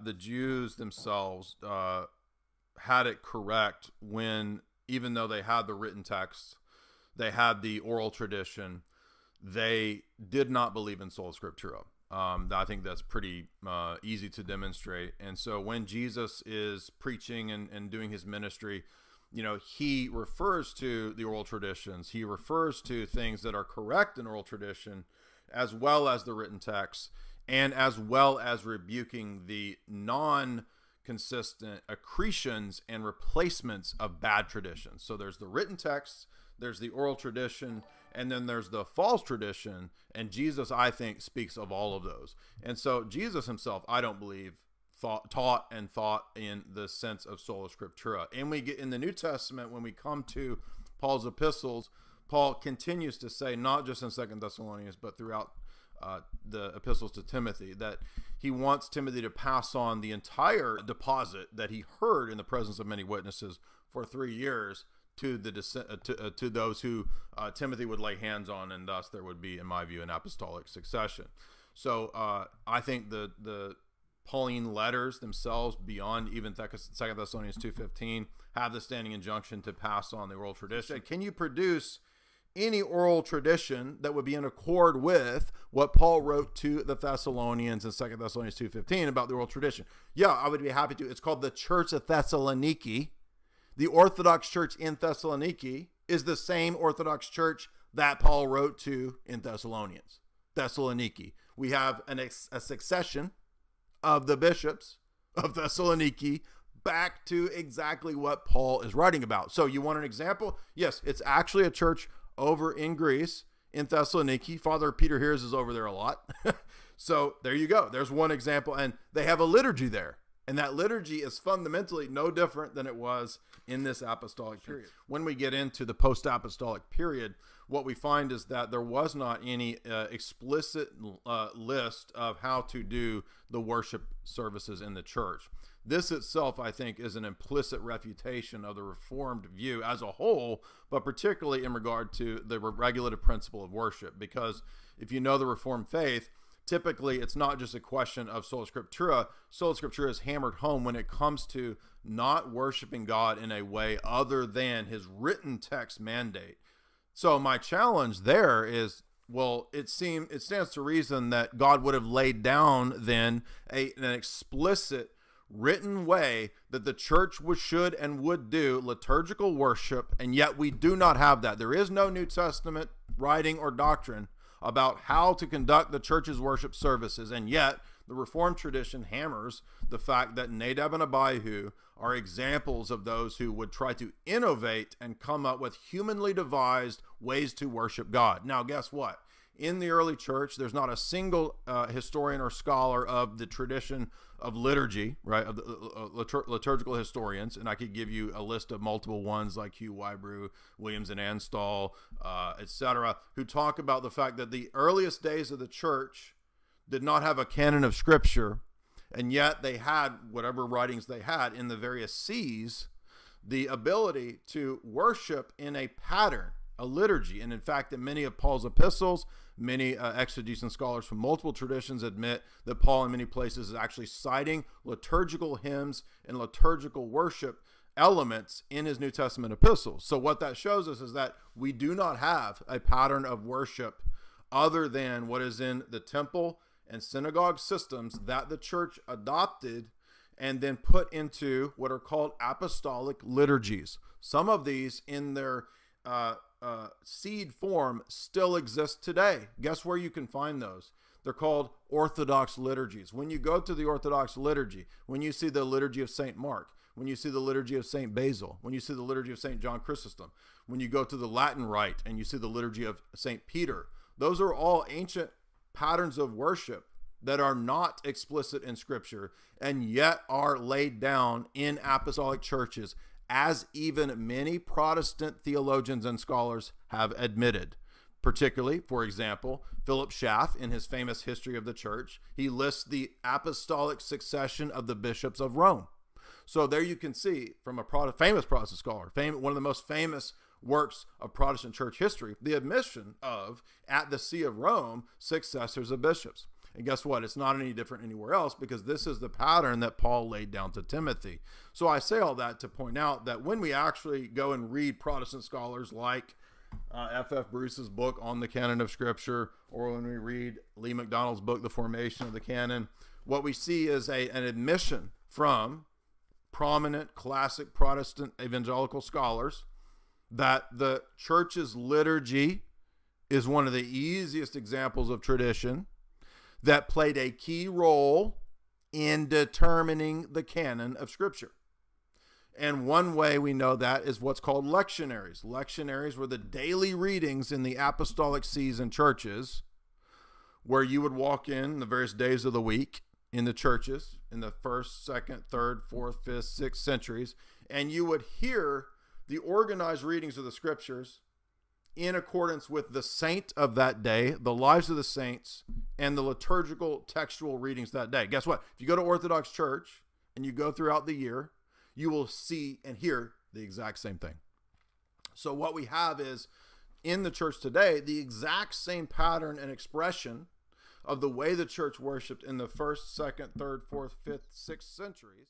The Jews themselves had it correct when, even though they had the written text, they had the oral tradition, they did not believe in sola scriptura. I think that's pretty easy to demonstrate. And so when Jesus is preaching and doing his ministry, he refers to the oral traditions. He refers to things that are correct in oral tradition, as well as the written text, and as well as rebuking the non-consistent accretions and replacements of bad traditions. So there's the written text, there's the oral tradition, and then there's the false tradition. And Jesus, I think, speaks of all of those. And so Jesus himself, I don't believe, taught in the sense of sola scriptura. And we get in the New Testament, when we come to Paul's epistles, Paul continues to say, not just in 2 Thessalonians, but throughout the epistles to Timothy, that he wants Timothy to pass on the entire deposit that he heard in the presence of many witnesses for 3 years to those who Timothy would lay hands on, and thus there would be, in my view, an apostolic succession. So I think the Pauline letters themselves, beyond even 2 Thessalonians 2:15, have the standing injunction to pass on the oral tradition. Can you produce any oral tradition that would be in accord with what Paul wrote to the Thessalonians in 2 Thessalonians 2:15 about the oral tradition? Yeah, I would be happy to. It's called the Church of Thessaloniki. The Orthodox Church in Thessaloniki is the same Orthodox Church that Paul wrote to in Thessaloniki. We have a succession of the bishops of Thessaloniki back to exactly what Paul is writing about. So you want an example? Yes, it's actually a church over in Greece, in Thessaloniki. Father Peter Hears is over there a lot. So there you go. There's one example. And they have a liturgy there. And that liturgy is fundamentally no different than it was in this apostolic period. When we get into the post-apostolic period, what we find is that there was not any explicit list of how to do the worship services in the church. This itself, I think, is an implicit refutation of the Reformed view as a whole, but particularly in regard to the regulative principle of worship. Because if you know the Reformed faith, typically it's not just a question of sola scriptura. Sola scriptura is hammered home when it comes to not worshiping God in a way other than his written text mandate. So my challenge there is, well, it stands to reason that God would have laid down then an explicit written way that the church should and would do liturgical worship, and yet we do not have that. There is no New Testament writing or doctrine about how to conduct the church's worship services, and yet the Reformed tradition hammers the fact that Nadab and Abihu are examples of those who would try to innovate and come up with humanly devised ways to worship God. Now, guess what? In the early church, there's not a single historian or scholar of the tradition of liturgy, right, of the liturgical historians, and I could give you a list of multiple ones like Hugh Wybrew, Williams and Anstall, etc., who talk about the fact that the earliest days of the church did not have a canon of scripture, and yet they had whatever writings they had in the various sees, the ability to worship in a pattern, a liturgy. And in fact, in many of Paul's epistles, many exegetes and scholars from multiple traditions admit that Paul in many places is actually citing liturgical hymns and liturgical worship elements in his New Testament epistles. So what that shows us is that we do not have a pattern of worship other than what is in the temple and synagogue systems that the church adopted and then put into what are called apostolic liturgies. Some of these in their seed form still exist today. Guess where you can find those? They're called Orthodox liturgies. When you go to the Orthodox liturgy, when you see the liturgy of St. Mark, when you see the liturgy of St. Basil, when you see the liturgy of St. John Chrysostom, when you go to the Latin Rite and you see the liturgy of St. Peter, those are all ancient patterns of worship that are not explicit in Scripture and yet are laid down in apostolic churches, as even many Protestant theologians and scholars have admitted. Particularly, for example, Philip Schaff, in his famous History of the Church, he lists the apostolic succession of the bishops of Rome. So there you can see, from a famous Protestant scholar, one of the most famous works of Protestant church history, the admission of, at the See of Rome, successors of bishops. And guess what? It's not any different anywhere else, because this is the pattern that Paul laid down to Timothy. So I say all that to point out that when we actually go and read Protestant scholars like F.F. Bruce's book on the canon of Scripture, or when we read Lee McDonald's book, The Formation of the Canon, what we see is an admission from prominent classic Protestant evangelical scholars that the church's liturgy is one of the easiest examples of tradition that played a key role in determining the canon of Scripture. And one way we know that is what's called lectionaries. Lectionaries were the daily readings in the apostolic sees and churches, where you would walk in the various days of the week in the churches in the 1st, 2nd, 3rd, 4th, 5th, 6th centuries, and you would hear the organized readings of the Scriptures in accordance with the saint of that day, the lives of the saints, and the liturgical textual readings that day. Guess what? If you go to Orthodox Church and you go throughout the year, you will see and hear the exact same thing. So what we have is, in the church today, the exact same pattern and expression of the way the church worshiped in the 1st, 2nd, 3rd, 4th, 5th, 6th centuries.